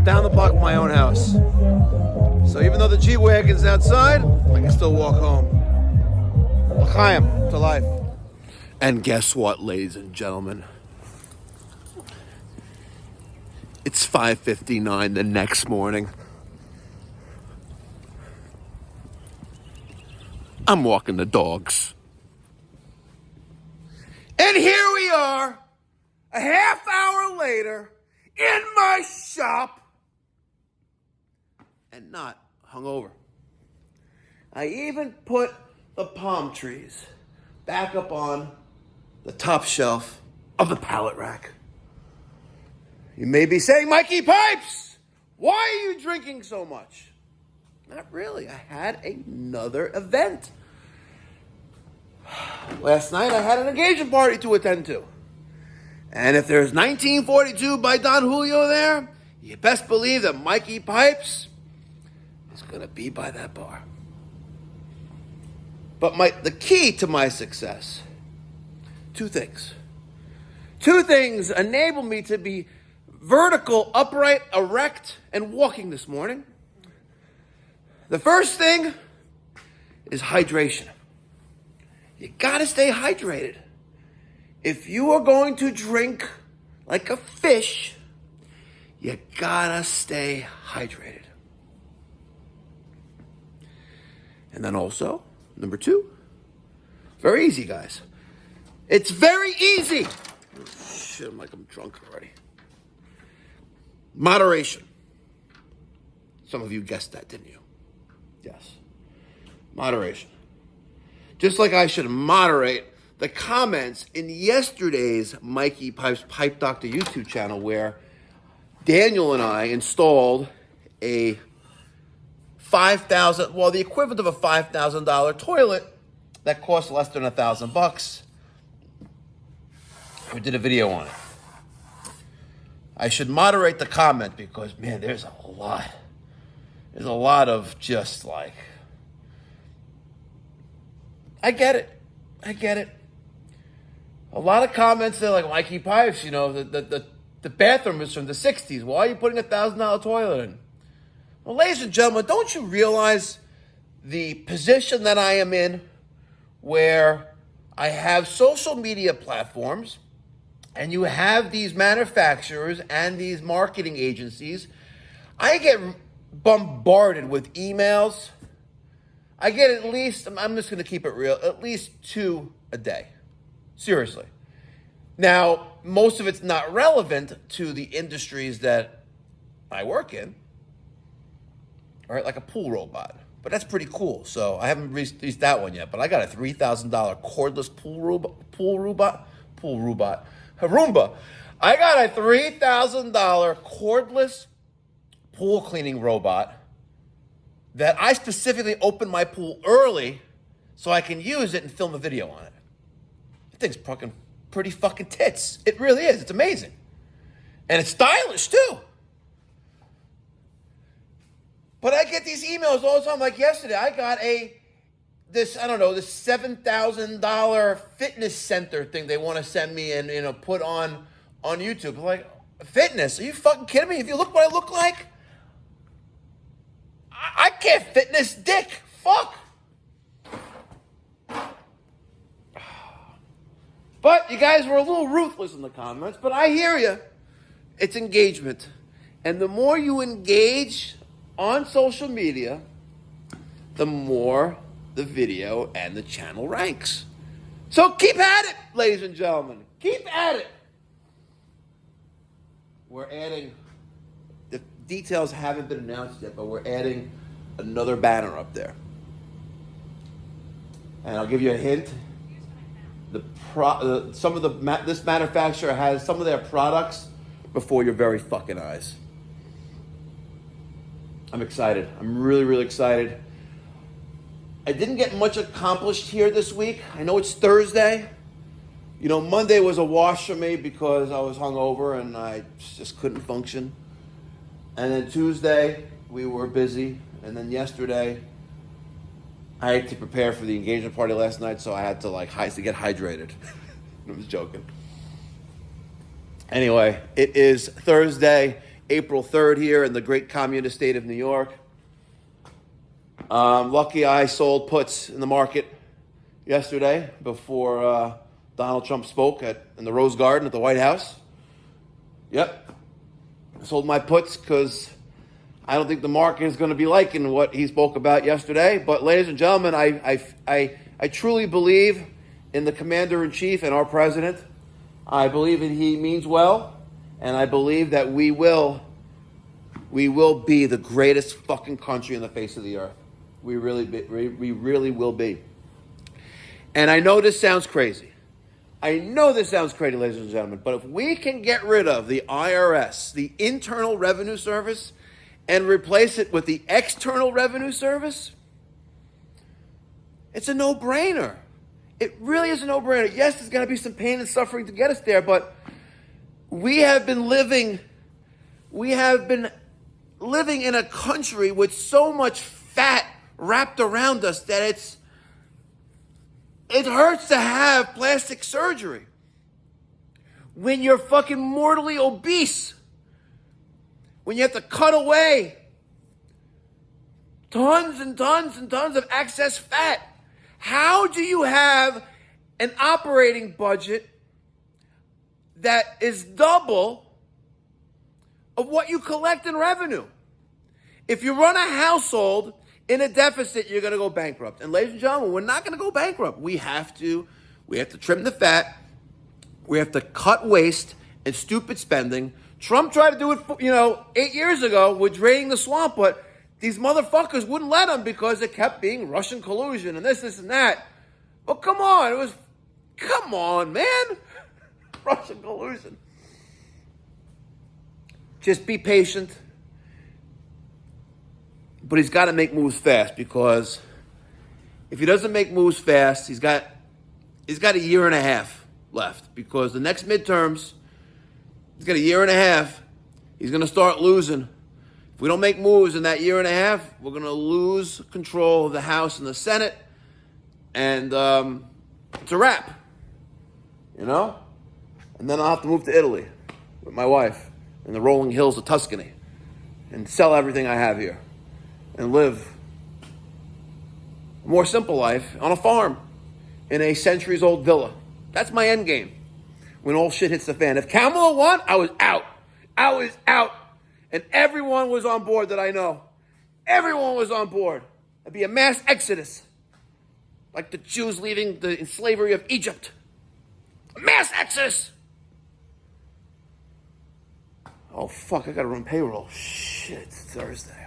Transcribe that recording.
down the block of my own house. So even though the G-Wagon's outside, I can still walk home. L'chaim, to life. And guess what, ladies and gentlemen? It's 5:59 the next morning. I'm walking the dogs. And here we are, a half hour later, in my shop, and not hungover. I even put the palm trees back up on the top shelf of the pallet rack. You may be saying, Mikey Pipes, why are you drinking so much? Not really. I had another event. Last night I had an engagement party to attend to. And if there's 1942 by Don Julio there, you best believe that Mikey Pipes is going to be by that bar. But the key to my success, two things. Two things enable me to be vertical, upright, erect, and walking this morning. The first thing is hydration. You gotta stay hydrated. If you are going to drink like a fish, you gotta stay hydrated. And then also, number two, very easy, guys. It's very easy. Oh, shit, I'm drunk already. Moderation. Some of you guessed that, didn't you? Yes. Moderation. Just like I should moderate the comments in yesterday's Mikey Pipes Pipe Doctor YouTube channel, where Daniel and I installed a the equivalent of a $5,000 toilet that cost less than $1,000. We did a video on it. I should moderate the comment because, man, there's a lot. There's a lot of just like, I get it. A lot of comments, they're like, Mikey Pipes, the bathroom is from the 60s. Why are you putting $1,000 toilet in? Well, ladies and gentlemen, don't you realize the position that I am in, where I have social media platforms and you have these manufacturers and these marketing agencies? I get bombarded with emails. I get at least, I'm just going to keep it real, at least 2 a day. Seriously. Now, most of it's not relevant to the industries that I work in. All right, like a pool robot. But that's pretty cool. So I haven't released that one yet. But I got a $3,000 cordless Roomba. I got a $3,000 cordless pool cleaning robot that I specifically opened my pool early so I can use it and film a video on it. That thing's pretty fucking tits. It really is. It's amazing. And it's stylish too. But I get these emails all the time. Like yesterday, I got this $7,000 fitness center thing they want to send me and put on YouTube. I'm like, fitness? Are you fucking kidding me? If you look what I look like, I can't fitness dick. Fuck. But you guys were a little ruthless in the comments, but I hear you. It's engagement. And the more you engage on social media, the more the video and the channel ranks. So keep at it, ladies and gentlemen. Keep at it. We're adding, the details haven't been announced yet, but we're adding another banner up there. And I'll give you a hint. This manufacturer has some of their products before your very fucking eyes. I'm excited. I'm really, really excited. I didn't get much accomplished here this week. I know it's Thursday. Monday was a wash for me because I was hungover and I just couldn't function. And then Tuesday, we were busy. And then yesterday, I had to prepare for the engagement party last night, so I had to get hydrated. I was joking. Anyway, it is Thursday. April 3rd here in the great communist state of New York. Lucky I sold puts in the market yesterday before Donald Trump spoke in the Rose Garden at the White House. Yep. I sold my puts because I don't think the market is going to be liking what he spoke about yesterday. But ladies and gentlemen, I truly believe in the commander-in-chief and our president. I believe that he means well. And I believe that we will be the greatest fucking country on the face of the earth. We really will be. And I know this sounds crazy. Ladies and gentlemen. But if we can get rid of the IRS, the Internal Revenue Service, and replace it with the External Revenue Service, it's a no-brainer. It really is a no-brainer. Yes, there's going to be some pain and suffering to get us there, but we have been living in a country with so much fat wrapped around us that it hurts to have plastic surgery when you're fucking mortally obese, when you have to cut away tons and tons and tons of excess fat. How do you have an operating budget that is double of what you collect in revenue? If you run a household in a deficit, you're going to go bankrupt. And ladies and gentlemen, we're not going to go bankrupt. We have to trim the fat. We have to cut waste and stupid spending. Trump tried to do it, 8 years ago with draining the swamp, but these motherfuckers wouldn't let him because it kept being Russian collusion and this and that. But come on, man. Russian collusion. Just be patient. But he's got to make moves fast, because if he doesn't make moves fast, he's got a year and a half left, because the next midterms, he's got a year and a half. He's going to start losing. If we don't make moves in that year and a half, we're going to lose control of the House and the Senate, and it's a wrap, And then I'll have to move to Italy with my wife in the rolling hills of Tuscany and sell everything I have here and live a more simple life on a farm in a centuries-old villa. That's my end game when all shit hits the fan. If Kamala won, I was out. And everyone was on board that I know. Everyone was on board. There'd be a mass exodus, like the Jews leaving the slavery of Egypt. A mass exodus. Oh, fuck, I gotta run payroll. Shit, it's Thursday.